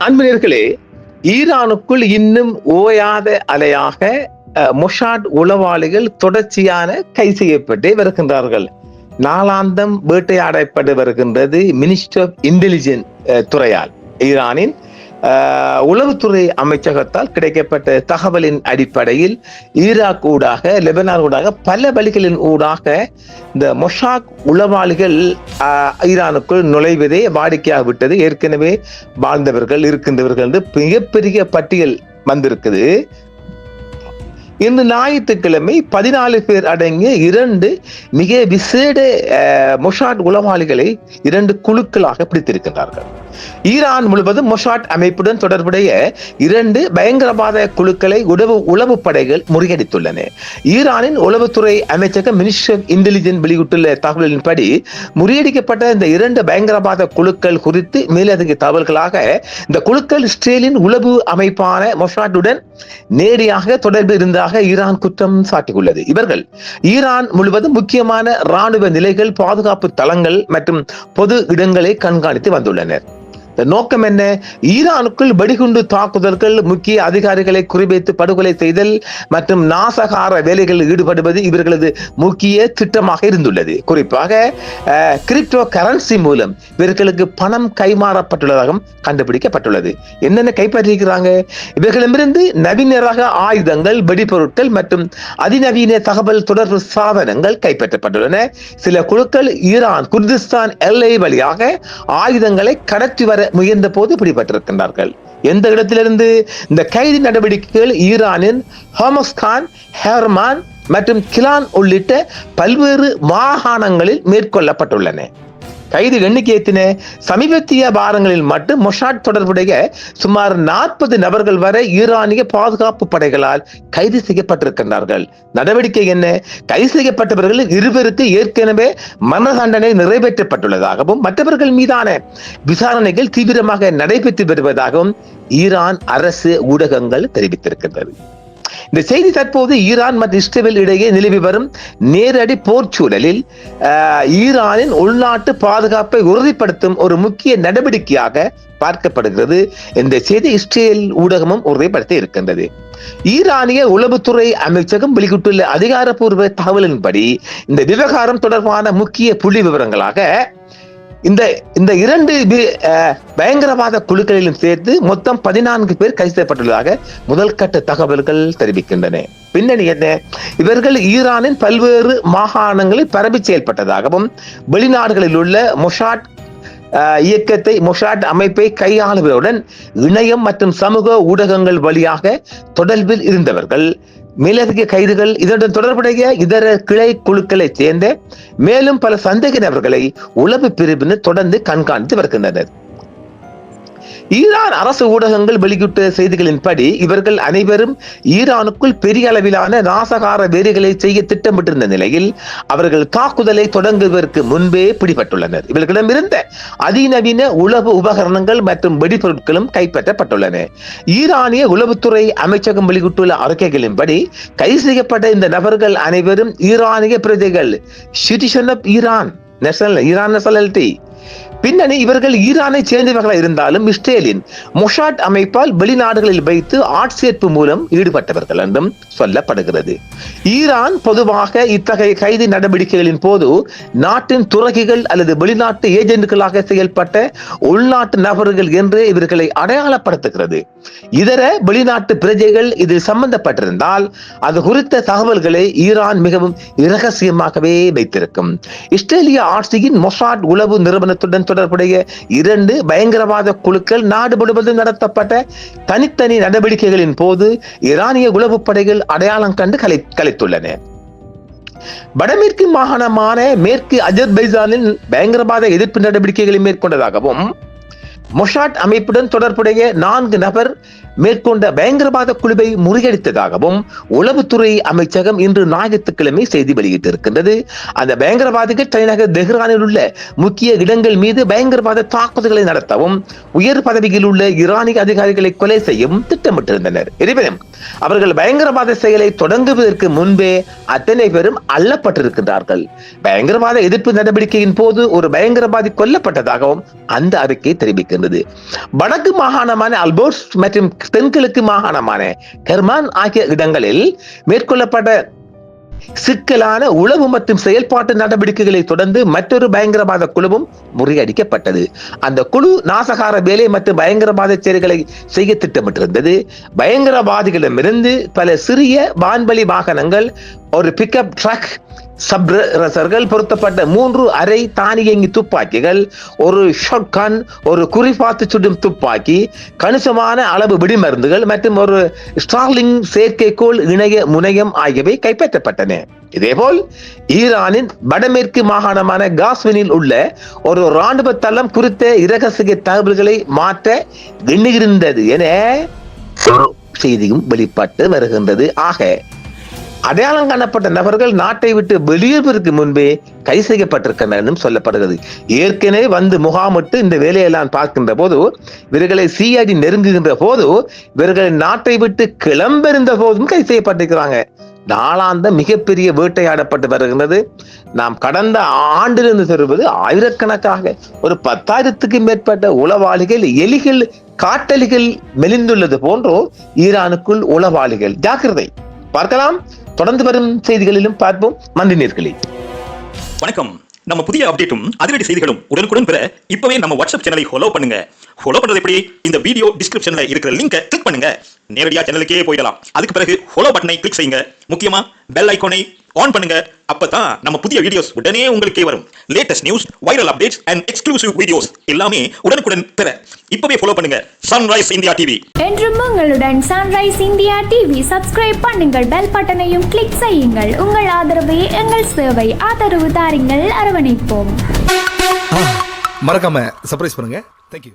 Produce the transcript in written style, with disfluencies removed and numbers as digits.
அன்பர்களே, ஈரானுக்குள் இன்னும் ஓயாத அலையாக மொசாட் உளவாளிகள் தொடர்ச்சியான கைது செய்யப்பட்டே வருகின்றார்கள். நாளாந்தம் வேட்டையாடப்பட்டு வருகின்றது மினிஸ்டர் ஆஃப் இன்டெலிஜென்ஸ் துறையால். ஈரானின் உளவுத்துறை அமைச்சகத்தால் கிடைக்கப்பட்ட தகவலின் அடிப்படையில் ஈராக் ஊடாக, லெபனான் ஊடாக, பல வழிகளின் ஊடாக இந்த மொசாட் உளவாளிகள் ஈரானுக்குள் நுழைவதே வாடிக்கையாக விட்டது. ஏற்கனவே வாழ்ந்தவர்கள், இருக்கின்றவர்கள் என்று மிகப்பெரிய பட்டியல் வந்திருக்குது. இன்று ஞாயிற்றுக்கிழமை 14 பேர் அடங்கிய 2 மிக விசேட மொசாட் உளவாளிகளை 2 குழுக்களாக பிடித்திருக்கிறார்கள். ஈரான் முழுவதும் மொசாட் அமைப்புடன் தொடர்புடைய 2 பயங்கரவாத குழுக்களை உளவு படைகள் முறியடித்துள்ளன. ஈரானின் உளவுத்துறை அமைச்சகம் மினிஸ்டர் ஆஃப் இன்டெலிஜென்ஸ் வெளியிட்டுள்ள தகவலின்படி முறியடிக்கப்பட்ட இந்த 2 பயங்கரவாத குழுக்கள் குறித்து மேலதிக தகவல்களாக இந்த குழுக்கள் இஸ்ரேலின் உளவு அமைப்பான மொசாட்டுடன் நேரடியாக தொடர்பு இருந்ததாக ஈரான் குற்றம் சாட்டியுள்ளது. இவர்கள் ஈரான் முழுவதும் முக்கியமான ராணுவ நிலைகள், பாதுகாப்பு தளங்கள் மற்றும் பொது இடங்களை கண்காணித்து வந்துள்ளனர். நோக்கம் என்ன? ஈரானுக்குள் வெடிகுண்டு தாக்குதல்கள், முக்கிய அதிகாரிகளை குறிவைத்து படுகொலை செய்தல் மற்றும் நாசகார வேலைகளில் ஈடுபடுவது இவர்களது முக்கிய திட்டமாக இருந்துள்ளது. குறிப்பாக கிரிப்டோ கரன்சி மூலம் இவர்களுக்கு பணம் கைமாறப்பட்டுள்ளதாகவும் கண்டுபிடிக்கப்பட்டுள்ளது. என்னென்ன கைப்பற்றிருக்கிறாங்க? இவர்களிடமிருந்து நவீன ரக ஆயுதங்கள், வெடிபொருட்கள் மற்றும் அதிநவீன தகவல் தொடர்பு சாதனங்கள் கைப்பற்றப்பட்டுள்ளன. சில குழுக்கள் ஈரான் குர்திஸ்தான் எல்லை வழியாக ஆயுதங்களை கடத்தி வர முயன்ற போது பிடிபட்டிருக்கின்றார்கள். எந்த இடத்திலிருந்து? இந்த கைது நடவடிக்கைகள் ஈரானின் ஹோமஸ்கான், ஹெர்மான் மற்றும் கிலான் உள்ளிட்ட பல்வேறு மாகாணங்களில் மேற்கொள்ளப்பட்டுள்ளன. கைது எண்ணிக்கை சமீபத்திய வாரங்களில் மட்டும் மொசாட் தொடர்புடைய சுமார் 40 நபர்கள் வரை ஈரானிய பாதுகாப்பு படைகளால் கைது செய்யப்பட்டிருக்கின்றார்கள். நடவடிக்கை என்ன? கைது செய்யப்பட்டவர்கள் 2 பேருக்கு ஏற்கனவே மரண தண்டனை நிறைவேற்றப்பட்டுள்ளதாகவும் மற்றவர்கள் மீதான விசாரணைகள் தீவிரமாக நடைபெற்று வருவதாகவும் ஈரான் அரசு ஊடகங்கள் தெரிவித்திருக்கின்றது. இந்த செய்தி தற்போது ஈரான் மற்றும் இஸ்ரேல் இடையே நிலவி வரும் நேரடி போர் சூழலில் ஈரானின் உள்நாட்டு பாதுகாப்பை உறுதிப்படுத்தும் ஒரு முக்கிய நடவடிக்கையாக பார்க்கப்படுகிறது. இந்த செய்தி இஸ்ரேல் ஊடகமும் உறுதிப்படுத்தி இருக்கின்றது. ஈரானிய உளவுத்துறை அமைச்சகம் வெளியிட்டுள்ள அதிகாரப்பூர்வ தகவலின்படி இந்த விவகாரம் தொடர்பான முக்கிய புள்ளி விவரங்களாக இந்த 2 பயங்கரவாத குழுக்களிலும் சேர்த்து மொத்தம் 14 பேர் கைது செய்யப்பட்டுள்ளதாக முதல் கட்ட தகவல்கள் தெரிவிக்கின்றன. பின்னணி என்ன? இவர்கள் ஈரானின் பல்வேறு மாகாணங்களில் பரவி செயல்பட்டதாகவும் வெளிநாடுகளில் உள்ள மொசாட் இயக்கத்தை, மொசாட் அமைப்பை கையாளுவதுடன் இணையம் மற்றும் சமூக ஊடகங்கள் வழியாக தொடர்பில் இருந்தவர்கள். மேலதிக கைதுகள் இதனுடன் தொடர்புடைய இதர கிளை குழுக்களை சேர்ந்த மேலும் பல சந்தேக நபர்களை உளவு பிரிவினர் தொடர்ந்து கண்காணித்து வருகின்றனர். ஈரான் அரசு ஊடகங்கள் வெளியிட்ட செய்திகளின்படி இவர்கள் அனைவரும் ஈரானுக்குள் பெரிய அளவிலான நாசகார வேலைகளை செய்ய திட்டமிட்டிருந்த நிலையில் அவர்கள் தாக்குதலை தொடங்குவதற்கு முன்பே பிடிபட்டுள்ளனர். இவர்களிடமிருந்த அதிநவீன உளவு உபகரணங்கள் மற்றும் வெடிபொருட்களும் கைப்பற்றப்பட்டுள்ளன. ஈரானிய உளவுத்துறை அமைச்சகம் வெளியிட்டுள்ள அறிக்கைகளின்படி கைது செய்யப்பட்ட இந்த நபர்கள் அனைவரும் ஈரானிய பிரஜைகள், சிட்டிசன் ஆஃப் ஈரான், நேஷனாலிட்டி. பின்னணி இவர்கள் ஈரானை சேர்ந்தவர்களாக இருந்தாலும் இஸ்ரேலின் மொசாட் அமைப்பால் வெளிநாடுகளில் வைத்து ஆட்சேர்ப்பு மூலம் ஈடுபட்டவர்கள் என்றும் சொல்லப்படுகிறது. ஈரான் பொதுவாக இத்தகைய கைது நடவடிக்கைகளின் போது நாட்டின் துறகிகள் அல்லது வெளிநாட்டு ஏஜென்ட்களாக செயல்பட்ட உள்நாட்டு நபர்கள் என்று இவர்களை அடையாளப்படுத்துகிறது. இதர வெளிநாட்டு பிரஜைகள் இதில் சம்பந்தப்பட்டிருந்தால் அது குறித்த தகவல்களை ஈரான் மிகவும் இரகசியமாகவே வைத்திருக்கும். இஸ்ரேலிய ஆட்சியின் மொசாட் உளவு நிறுவனத்துடன் தொடர்புடைய 2 பயங்கரவாத குழுக்கள் நாடு முழுவதும் நடத்தப்பட்ட தனித்தனி நடவடிக்கைகளின் போது ஈரானிய உளவு படைகள் அடையாளம் கண்டு கலைத்துள்ளன. வடமேற்கு மாகாணமான மேற்கு அஜர்பைஜானில் பயங்கரவாத எதிர்ப்பு நடவடிக்கைகளை மேற்கொண்டதாகவும் மொசாட் அமைப்புடன் தொடர்புடைய 4 நபர் மேற்கொண்ட பயங்கரவாத குழுவை முறியடித்ததாகவும் உளவுத்துறை அமைச்சகம் இன்று ஞாயிற்றுக்கிழமை செய்தி வெளியிட்டிருக்கின்றது. அந்த பயங்கரவாதிகள் தலைநகர் தெஹ்ரானில் உள்ள முக்கிய இடங்கள் மீது பயங்கரவாத தாக்குதல்களை நடத்தவும் உயர் பதவியில் உள்ள ஈரானிய அதிகாரிகளை கொலை செய்யவும் திட்டமிட்டிருந்தனர். இருப்பினும் அவர்கள் பயங்கரவாத செயலை தொடங்குவதற்கு முன்பே அத்தனை பேரும் அள்ளப்பட்டிருக்கிறார்கள். பயங்கரவாத எதிர்ப்பு நடவடிக்கையின் போது ஒரு பயங்கரவாதி கொல்லப்பட்டதாகவும் அந்த அறிக்கை தெரிவிக்கின்றது. வடக்கு மாகாணமான அல்போர்ஸ் மற்றும் தென்கிழக்கு மாகாணமான கெர்மான் ஆகிய இடங்களில் மேற்கொள்ளப்பட்ட சிக்கலான உளவு மற்றும் செயல்பாட்டு நடவடிக்கைகளை தொடர்ந்து மற்றொரு பயங்கரவாத குழுவும் முறியடிக்கப்பட்டது. அந்த குழு நாசகார வேலை மற்றும் பயங்கரவாத செயல்களை செய்ய திட்டமிட்டிருந்தது. பயங்கரவாதிகளிடமிருந்து பல சிறிய வான்வழி வாகனங்கள், ஒரு பிக்கப் ட்ரக், சப்ரசர்கள் பொருத்தப்பட்ட 3 அரை தானியங்கி துப்பாக்கிகள், ஒரு ஷாட்கன், ஒரு குறிபார்த்து சுடும் துப்பாக்கி, கணிசமான அளவு வெடிமருந்துகள் மற்றும் ஒரு ஸ்டார்லிங் செயற்கைக்கோள் இணைய முனையம் ஆகியவை கைப்பற்றப்பட்டன. இதேபோல் ஈரானின் வடமேற்கு மாகாணமான காஸ்வினில் உள்ள ஒரு ராணுவ தளம் குறித்த இரகசிய தகவல்களை மாற்ற எண்ணுகின்றது என ஒரு செய்தியும் வெளிப்பட்டு வருகின்றது. ஆக அடையாளம் காணப்பட்ட நபர்கள் நாட்டை விட்டு வெளியேறுவதற்கு முன்பே கை செய்யப்பட்டிருக்கின்றனர் என்றும் சொல்லப்படுகிறது. ஏற்கனவே வந்து முகாமிட்டு இந்த வேலையெல்லாம் பார்க்கின்ற போது, இவர்களை சிஐடி நெருங்குகின்ற போது, இவர்கள் நாட்டை விட்டு கிளம்பிருந்த போதும் கை செய்யப்பட்டிருக்கிறாங்க. நாளாந்த மிகப்பெரிய வேட்டையாடப்பட்டு வருகின்றது. நாம் கடந்த ஆண்டிலிருந்து சொல்வது ஆயிரக்கணக்காக ஒரு 10,000க்கு மேற்பட்ட உளவாளிகள், எலிகள், காட்டலிகள் மெலிந்துள்ளது போன்றோ ஈரானுக்குள் உளவாளிகள். ஜாக்கிரதை. பார்க்கலாம். தொடர்ந்து வரும் செய்திகளிலும் பார்ப்போம். நன்றி நேயர்களே. வணக்கம். நம்ம புதிய அப்டேட்டும் அதிரடி செய்திகளும் உடனுக்குடன் பெற இப்பவே நம்ம வாட்ஸ்அப் சேனலை ஃபாலோ பண்ணுங்க. ஃபாலோ பண்றது எப்படி? இந்த வீடியோ டிஸ்கிரிப்ஷன்ல இருக்கிற லிங்கை கிளிக் பண்ணுங்க. நேரடியா சேனலுக்கே போயிடலாம். அதுக்கு பிறகு ஃபாலோ பட்டனை கிளிக் செய்யுங்க. முக்கியமா பெல் ஐகானை ஆன் பண்ணுங்க. அப்பதான் நம்ம புதிய வீடியோஸ் உடனே உங்களுக்கே வரும். Latest news, viral updates and exclusive videos எல்லாமே உடனுக்குடன் பெற இப்பவே ஃபாலோ பண்ணுங்க சன்ரைஸ் இந்தியா டிவி. என்றும் உங்களுடன் சன்ரைஸ் இந்தியா டிவி. சப்ஸ்கிரைப் பண்ணுங்கள், பெல் பட்டனையும் கிளிக் செய்யுங்கள். உங்கள் ஆதரவே எங்கள் சேவை. ஆதரவு தாருங்கள், அரவணைப்போம். மறக்காம சர்ப்ரைஸ் பண்ணுங்க. தேங்க்யூ.